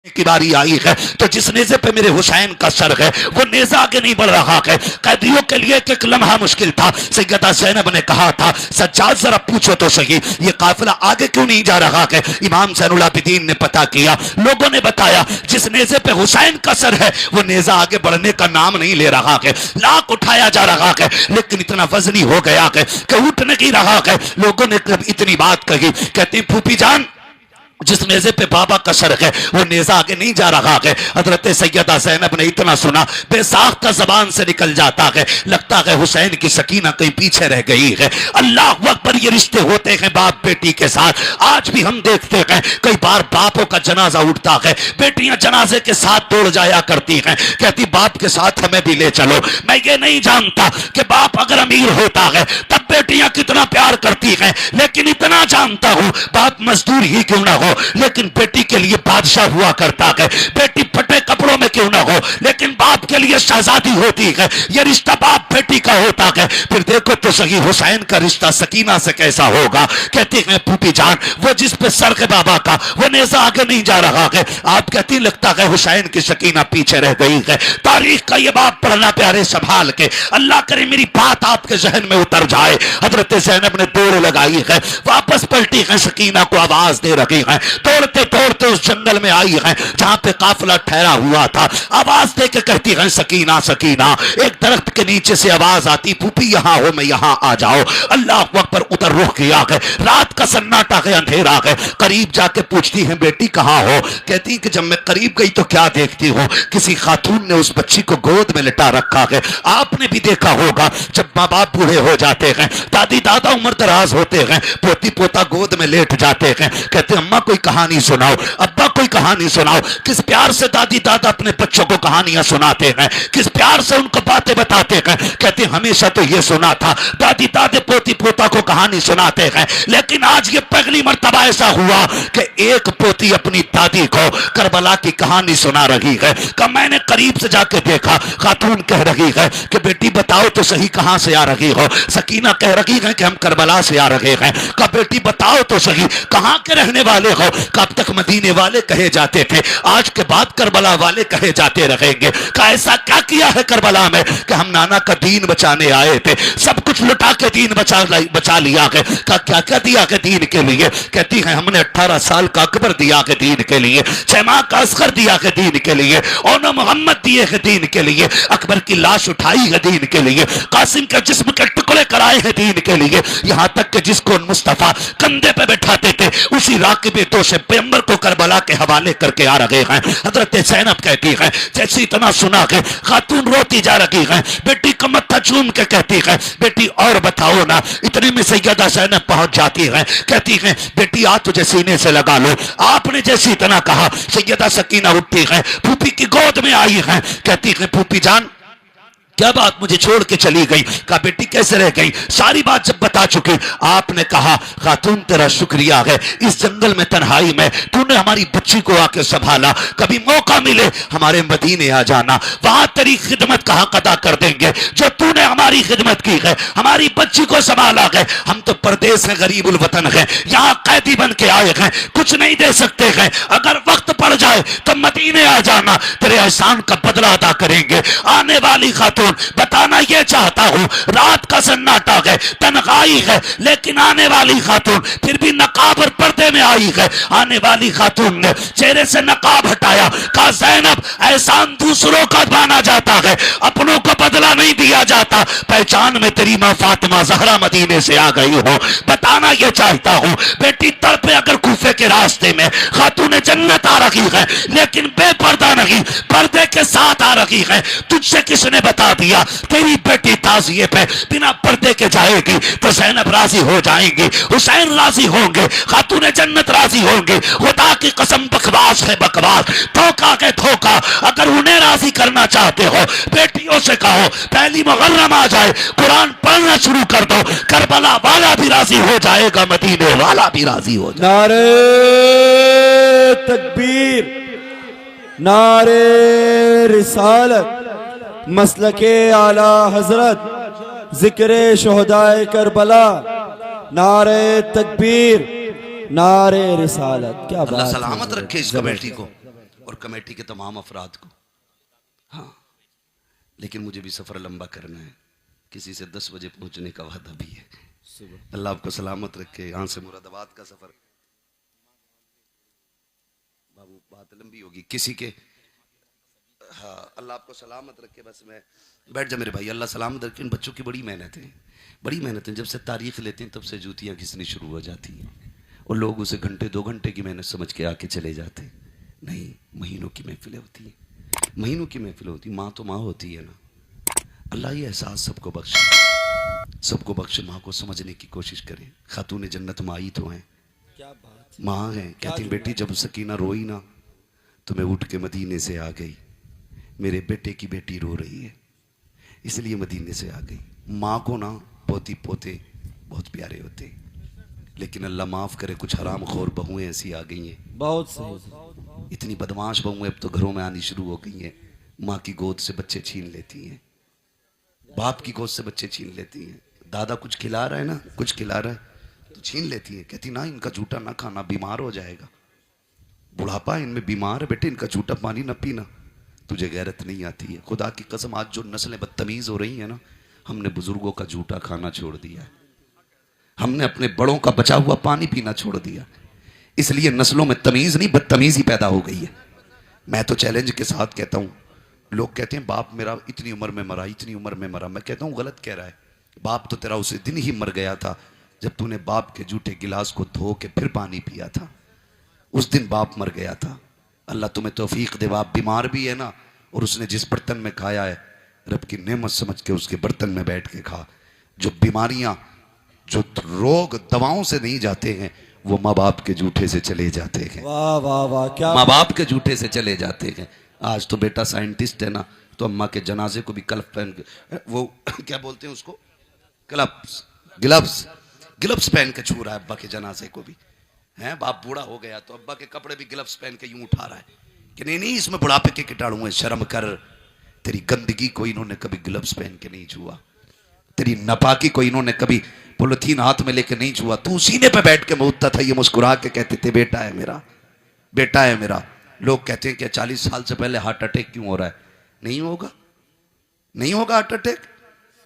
की बारी आई है तो जिस नेज़े पे मेरे हुसैन का सर है वो नेज़ा आगे नहीं बढ़ रहा है। कैदियों के लिए एक लम्हा मुश्किल था। सैयदा ज़ैनब ने कहा था, सज्जाद जरा पूछो तो सही ये काफिला आगे क्यों नहीं जा रहा है। इमाम ज़ैनुल आबिदीन ने पता किया, लोगों ने बताया जिस नेज़े पे हुसैन का सर है वो नेज़ा आगे बढ़ने का नाम नहीं ले रहा है। लाख उठाया जा रहा है लेकिन इतना वजनी हो गया है कि उठ नहीं रहा है। लोगों ने इतनी बात कही, कहती फूफी जान जिस नेज़े पे बाबा का सर है वो नेज़ा आगे नहीं जा रहा है। हजरत सैयदा ज़ैनब ने इतना सुना बेसाख्ता जबान से निकल जाता है, लगता है हुसैन की सकीना कहीं पीछे रह गई है। अल्लाह अकबर, ये रिश्ते होते हैं बाप बेटी के साथ। आज भी हम देखते हैं कई बार बापों का जनाजा उठता है, बेटियां जनाजे के साथ दौड़ जाया करती हैं, कहती बाप के साथ हमें भी ले चलो। मैं ये नहीं जानता कि बाप अगर अमीर होता है तब बेटियां कितना प्यार करती हैं, लेकिन इतना जानता हूं बाप मजदूर ही क्यों ना हो लेकिन बेटी के लिए बादशाह हुआ करता है। बेटी फटे कपड़ों में क्यों ना हो लेकिन बाप के लिए शहजादी होती है। यह रिश्ता बाप बेटी का होता है। फिर देखो तो सही हुसैन का रिश्ता सकीना से कैसा होगा। कहती है फूफी जान वो जिस पे सर है बाबा का वो नेज़ा आगे नहीं जा रहा है। आप कहती लगता है हुसैन की सकीना पीछे रह गई है। तारीख का ये बाप पढ़ना प्यारे संभाल के, अल्लाह करे मेरी बात आपके जहन में उतर जाए। हजरत ज़ैनब ने दौड़ लगाई है, वापस पलटी है, सकीना को आवाज दे रही है। तोड़ते तोड़ते उस जंगल में आई है जहां पे काफिला ठहरा हुआ था। आवाज दे के कहती है सकीना सकीना। एक दरख्त के नीचे से आवाज आती, फूफी यहां हो मैं यहां आ जाओ। अल्लाह अकबर, उधर रुख किया है, रात का सन्नाटा है, अंधेरा है। करीब जाके पूछती है बेटी कहां हो। कहती कि जब मैं करीब गई तो क्या देखती हूँ, किसी खातून ने उस बच्ची को गोद में लिटा रखा है। आपने भी देखा होगा जब माँ बाप बूढ़े हो जाते हैं, दादी दादा उम्र दराज होते हैं, पोती पोता गोद में लेट जाते हैं, कहते अम्मा कोई कहानी सुनाओ, अब्बा कोई कहानी सुनाओ। किस प्यार से दादी दादा अपने बच्चों को कहानियां सुनाते हैं, किस प्यार से उनको बातें बताते हैं। कहते हमेशा तो ये सुना था दादी दादे पोती पोता को कहानी सुनाते हैं, लेकिन आज ये पहली मर्तबा ऐसा हुआ कि एक पोती अपनी दादी को करबला की कहानी सुना रही है। कब मैंने करीब से जाके देखा, खातून कह रही है कि बेटी बताओ तो सही कहां से आ रही हो। सकीना कह रही है कि हम करबला से आ रहे हैं। कब बेटी बताओ तो सही कहां के रहने वाले हो। कब तक मदीने वाले कहे जाते थे, आज के बाद करबला वाले कहे जाते रहेंगे। का ऐसा क्या किया है करबला में कि हम नाना का दीन बचाने आए थे, सब कुछ लुटा के दीन बचा लिया है। का क्या क्या दिया है दीन के लिए। कहती है हमने 18 साल का अकबर दिया है दीन के लिए, 6 माह का असगर दिया है दीन के लिए, और मोहम्मद दिए है दीन के लिए, अकबर की लाश उठाई है दीन के लिए, कासिम के जिस्म के टुकड़े कराए हैं दीन के लिए। यहां तक कि जिसको मुस्तफा कंधे पे बैठाते थे उसी राकिबे तो से पैगंबर को करबला के हवाले करके आ रहे हैं। हजरत ज़ैनब कहती है जैसे इतना सुना के खातून रोती जा रही है, बेटी का मत्था चूम के कहती है बेटी और बताओ ना। इतने में सैयदा ज़ैनब पहुंच जाती है, कहती है बेटी आ तुझे सीने से लगा लो। आपने जैसे इतना कहा सैयदा सकीना उठती है, फूफी की गोद में आई है, कहती है फूफी जान क्या बात मुझे छोड़ के चली गई। कहा बेटी कैसे रह गई। सारी बात जब बता चुकी आपने कहा खातून तेरा शुक्रिया है, इस जंगल में तन्हाई में तूने हमारी बच्ची को आके संभाला, कभी मौका मिले हमारे मदीने आ जाना, वहां तेरी खिदमत का हक अदा कर देंगे जो तूने हमारी खिदमत की है, हमारी बच्ची को संभाला है। हम तो परदेश है, गरीबुल वतन है, यहाँ कैदी बन के आए हैं, कुछ नहीं दे सकते हैं। अगर वक्त पड़ जाए तो मदीने आ जाना, तेरे एहसान का बदला अदा करेंगे। आने वाली खातून बताना यह चाहता हूं, रात का सन्नाटा है, तन्हाई है, लेकिन आने वाली खातून फिर भी नकाब और पर्दे में आई है। आने वाली खातून ने चेहरे से नकाब हटाया, कहा ज़ैनब एहसान दूसरों का माना जाता है, अपनों को बदला नहीं दिया जाता। पहचान में तेरी मां फातिमा ज़हरा मदीने से आ गई हो। बताना यह चाहता हूं बेटी तड़पे अगर कूफे के रास्ते में खातून जन्नत आ रही है, लेकिन बेपर्दा नहीं पर्दे के साथ आ रही है। तुझसे किसने बता दिया तेरी बेटी ताज़िए पे बिना पर्दे के जाएगी तो ज़ैनब राजी हो जाएंगी, हुसैन राजी होंगे, खातून जन्नत राजी होंगे। खुदा की कसम बकवास है बकवास, धोखा के धोखा। अगर उन्हें राजी करना चाहते हो बेटियों से कहो पहली मुहर्रम आ जाए कुरान पढ़ना शुरू कर दो, करबला वाला भी राजी हो जाएगा, मदीने वाला भी राजी हो जाएगा। नारे तकबीर, नारे रिसालत, मसलके आला हजरत, जिक्रे शोहदाए करबला, नारे तकबीर, नारे रिसालत। क्या बात, सलामत रखे इस बेटी को। और कमेटी के तमाम अफराद को। हाँ, लेकिन मुझे भी सफ़र लंबा करना है, किसी से 10 बजे पहुंचने का वादा भी है। अल्लाह आपको सलामत रखे। यहाँ से मुरादाबाद का सफ़र, बाबू बात लंबी होगी किसी के। हाँ, अल्लाह आपको सलामत रखे। बस मैं बैठ जा मेरे भाई, अल्लाह सलामत रखे। इन बच्चों की बड़ी मेहनत है, बड़ी मेहनत है। जब से तारीख लेते हैं तब से जूतियाँ घिसनी शुरू हो जाती हैं और लोग उसे घंटे 2 घंटे की मेहनत समझ के आके चले जाते हैं। नहीं, महीनों की महफिलें होती हैं, महीनों की महफिलें होती। माँ तो माँ होती है ना। अल्लाह ये एहसास सबको बख्शे, सबको बख्शे। माँ को समझने की कोशिश करें। खातून जन्नत माँ ही तो हैं, क्या बात, माँ हैं। कहती बेटी जब सकीना रोई ना तो मैं उठ के मदीने से आ गई, मेरे बेटे की बेटी रो रही है इसलिए मदीने से आ गई। माँ को ना पोती पोते बहुत प्यारे होते हैं, लेकिन अल्लाह माफ़ करे कुछ हराम खोर बहुएं ऐसी आ गई हैं, बहुत सही, इतनी बदमाश बहुएं अब तो घरों में आनी शुरू हो गई हैं। माँ की गोद से बच्चे छीन लेती हैं, बाप की गोद से बच्चे छीन लेती हैं। दादा कुछ खिला रहा है ना, कुछ खिला रहा है तो छीन लेती हैं। कहती ना इनका झूठा ना खाना, बीमार हो जाएगा, बुढ़ापा इनमें, बीमार है बेटे, इनका झूठा पानी ना पीना। तुझे गैरत नहीं आती है। खुदा की कसम आज जो नस्लें बदतमीज़ हो रही हैं ना, हमने बुजुर्गों का झूठा खाना छोड़ दिया है, हमने अपने बड़ों का बचा हुआ पानी पीना छोड़ दिया, इसलिए नस्लों में तमीज़ नहीं बदतमीज़ी पैदा हो गई है। मैं तो चैलेंज के साथ कहता हूँ, लोग कहते हैं बाप मेरा इतनी उम्र में मरा, इतनी उम्र में मरा। मैं कहता हूँ गलत कह रहा है। बाप तो तेरा उसी दिन ही मर गया था जब तूने बाप के जूठे गिलास को धो के फिर पानी पिया था, उस दिन बाप मर गया था। अल्लाह तुम्हें तौफीक दे। बाप बीमार भी है ना, और उसने जिस बर्तन में खाया है रब की नेमत समझ के उसके बर्तन में बैठ के खा। जो बीमारियां, जो रोग दवाओं से नहीं जाते हैं वो माँ बाप के जूठे से चले जाते हैं। वाह वाह वाह, क्या माँ बाप के जूठे से चले जाते हैं। आज तो बेटा साइंटिस्ट है ना, तो अम्मा के जनाजे को भी कल्फ पहन के, वो क्या बोलते हैं उसको, ग्लव्स, ग्लव्स ग्लव्स पहन के छू रहा है अब्बा के जनाजे को भी। है बाप बूढ़ा हो गया तो अब्बा के कपड़े भी ग्लव्स पहन के यूं उठा रहा है कि नहीं नहीं इसमें बुढ़ापे के कीटाणु हैं, शर्म कर। तेरी गंदगी को इन्होंने कभी ग्लव्स पहन के नहीं छुआ, तेरी नापाकी को इन्होंने कभी पॉलिथीन हाथ में लेके नहीं छुआ। तू सीने पे बैठ के मुद्दा था, ये मुस्कुरा के कहते थे बेटा है मेरा, बेटा है मेरा। लोग कहते हैं कि 40 साल से पहले हार्ट अटैक क्यों हो रहा है? नहीं होगा, नहीं होगा हार्ट अटैक।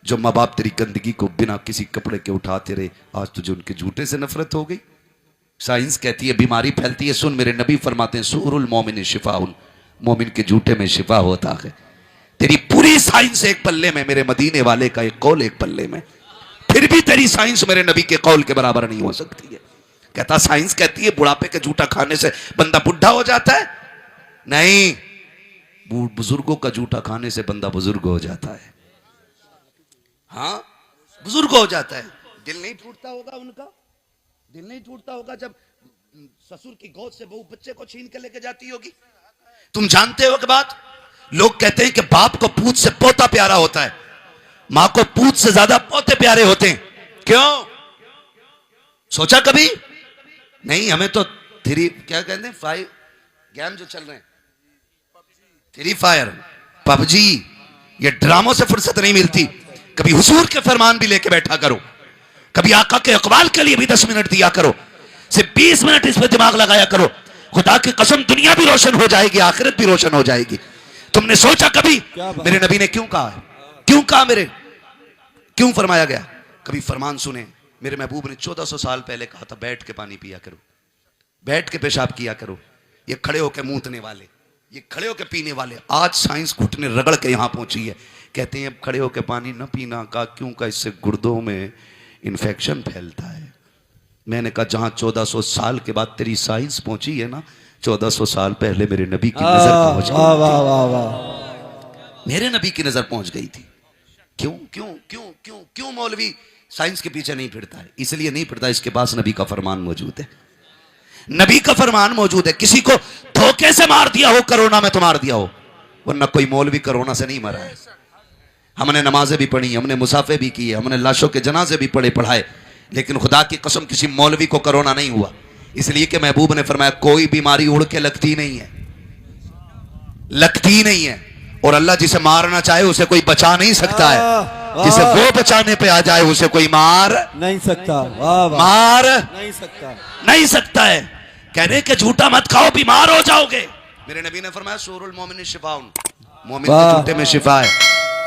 जो माँ बाप तेरी गंदगी को बिना किसी कपड़े के उठाते रहे, आज तुझे उनके झूठे से नफरत हो गई। साइंस कहती है बीमारी फैलती है। सुन, मेरे नबी फरमाते हैं सूरुल मोमिन शिफाउल, मोमिन के झूठे में शिफा होता है। तेरी पूरी साइंस एक पल्ले में, मेरे मदीने वाले का एक कौल एक पल्ले में, फिर भी तेरी साइंस मेरे नबी के कौल के बराबर नहीं हो सकती है। कहता साइंस कहती है बुढ़ापे के झूठा खाने से बंदा बुढ़ा हो जाता है, नहीं, बुजुर्गों का झूठा खाने से बंदा बुजुर्ग हो जाता है। हाँ, बुजुर्ग हो जाता है। दिल नहीं टूटता होगा उनका, दिल नहीं टूटता होगा जब ससुर की गोद से बहू बच्चे को छीन के लेके जाती होगी। तुम जानते हो कि बात, लोग कहते हैं कि बाप को पूत से पोता प्यारा होता है, मां को पूत से ज्यादा पोते प्यारे होते हैं। क्यों? सोचा कभी? नहीं, हमें तो क्या कहते हैं, 5 गेम जो चल रहे हैं, फ्री फायर, पबजी, ये ड्रामों से फुर्सत नहीं मिलती। कभी हुजूर के फरमान भी लेके बैठा करो, कभी आका के इकबाल के लिए भी 10 मिनट दिया करो, सिर्फ 20 मिनट इस पे दिमाग लगाया करो। खुदा की कसम दुनिया भी रोशन हो जाएगी, आखिरत भी रोशन हो जाएगी। तुमने सोचा कभी मेरे नबी ने क्यों कहा है? क्यों कहा मेरे, क्यों फरमाया गया? कभी फरमान सुने? मेरे महबूब ने 1400 साल पहले कहा था बैठ के पानी पिया करो, बैठ के पेशाब किया करो। ये खड़े होकर मूतने वाले, ये खड़े होकर पीने वाले, आज साइंस घुटने रगड़ के यहां पहुंची है। कहते हैं अब खड़े होकर पानी न पीना का, क्यों का, इससे गुर्दों में इन्फेक्शन फैलता है। मैंने कहा जहां 1400 साल के बाद तेरी साइंस पहुंची है ना, 1400 साल पहले मेरे नबी की नजर पहुंच गई। वाह वाह वाह वाह, मेरे नबी की नजर पहुंच गई थी। क्यों क्यों क्यों क्यों क्यों मौलवी साइंस के पीछे नहीं फिरता है? इसलिए नहीं फिरता, इसके पास नबी का फरमान मौजूद है, नबी का फरमान मौजूद है। किसी को धोखे से मार दिया हो, कोरोना में तो मार दिया हो, वरना कोई मौलवी कोरोना से नहीं मरा है। हमने नमाजें भी पढ़ी, हमने मुसाफे भी किए, हमने लाशों के जनाजे भी पढ़ाए, लेकिन खुदा की कसम किसी मौलवी को कोरोना नहीं हुआ। इसलिए कि महबूब ने फरमाया कोई बीमारी उड़ के लगती नहीं है, लगती नहीं है। और अल्लाह जिसे मारना चाहे उसे कोई बचा नहीं सकता है, जिसे वो बचाने पे आ जाए उसे कोई मार नहीं सकता। वाह वाह, मार नहीं सकता, नहीं सकता है। कहने के झूठा मत खाओ बीमार हो जाओगे, मेरे नबी ने फरमाया सूरुल मोमिन शिफाउन, मोमिन के जूठे में शिफा है।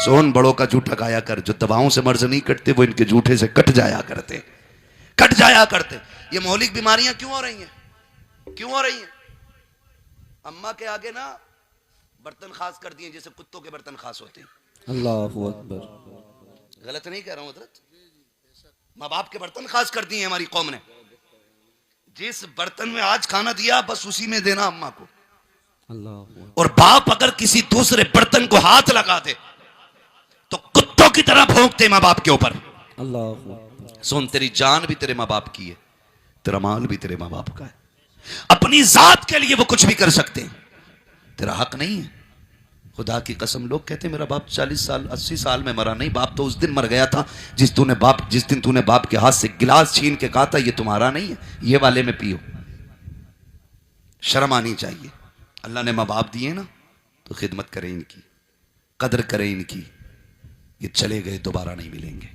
सोन बड़ों का जूठा खाया कर, जो दवाओं से मर्ज नहीं कटते वो इनके जूठे से कट जाया करते, कट जाया करते। ये मौलिक बीमारियां क्यों हो रही हैं? क्यों हो रही हैं? अम्मा के आगे ना बर्तन खास कर दिए, जैसे कुत्तों के बर्तन खास होते हैं। अल्लाहु अकबर। गलत नहीं कह रहा हूं हजरत, माँ बाप के बर्तन खास कर दिए हमारी कौम ने। जिस बर्तन में आज खाना दिया बस उसी में देना अम्मा को। और बाप अगर किसी दूसरे बर्तन को हाथ लगा दे तो कुत्तों की तरह भौंकते माँ बाप के ऊपर। सुन, तेरी जान भी तेरे माँ बाप की है, तेरा माल भी तेरे माँ बाप का है। अपनी जात के लिए वो कुछ भी कर सकते हैं, तेरा हक नहीं है। खुदा की कसम, लोग कहते मेरा बाप 40 साल 80 साल में मरा। नहीं, बाप तो उस दिन मर गया था जिस दिन तूने बाप के हाथ से गिलास छीन के कहा था ये तुम्हारा नहीं है, ये वाले में पियो। शर्म आनी चाहिए। अल्लाह ने माँ बाप दिए ना तो खिदमत करें इनकी, कदर करें इनकी। ये चले गए, दोबारा नहीं मिलेंगे,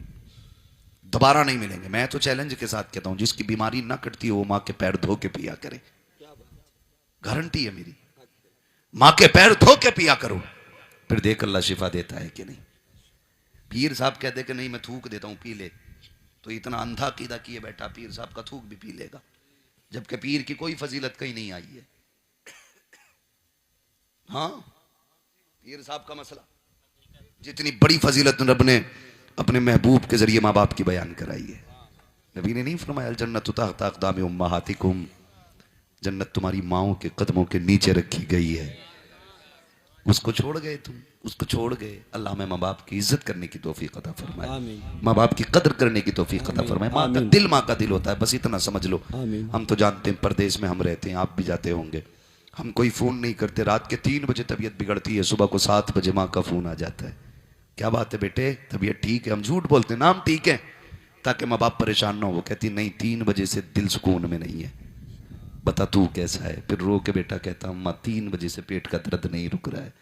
दोबारा नहीं मिलेंगे। मैं तो चैलेंज के साथ कहता हूं, जिसकी बीमारी ना कटती हो वो माँ के पैर धो के पिया करे, गारंटी है मेरी। माँ के पैर धो के पिया करो, फिर देख अल्लाह शिफा देता है कि नहीं। पीर साहब कहते कि नहीं मैं थूक देता हूं, पी ले, तो इतना अंधा कीदा किए बैठा, पीर साहब का थूक भी पी लेगा, जबकि पीर की कोई फजीलत कहीं नहीं आई है। हाँ, पीर साहब का मसला, जितनी बड़ी फजीलत रब ने अपने महबूब के जरिए माँ बाप की बयान कराई है। नबी ने नहीं फरमाया जन्नत तहत अक़दाम उम्महातिकुम, जन्नत तुम्हारी माओं के कदमों के नीचे रखी गई है। उसको छोड़ गए तुम, उसको छोड़ गए। अल्लाह में माँ बाप की इज्जत करने की तौफीक अता फरमाए, माँ बाप की कदर करने की तौफीक अता फरमाए। माँ का दिल माँ का दिल होता है, बस इतना समझ लो। हम तो जानते हैं परदेश में हम रहते हैं, आप भी जाते होंगे। हम कोई फ़ोन नहीं करते, रात के 3 बजे तबीयत बिगड़ती है, सुबह को 7 बजे माँ का फ़ोन आ जाता है, क्या बात है बेटे, तबीयत ठीक है? हम झूठ बोलते हैं, नाम ठीक है, ताकि माँ बाप परेशान ना हो। वो कहती नहीं, 3 बजे से दिल सुकून में नहीं है, बता तू कैसा है? फिर रो के बेटा कहता अम्मा 3 बजे से पेट का दर्द नहीं रुक रहा है।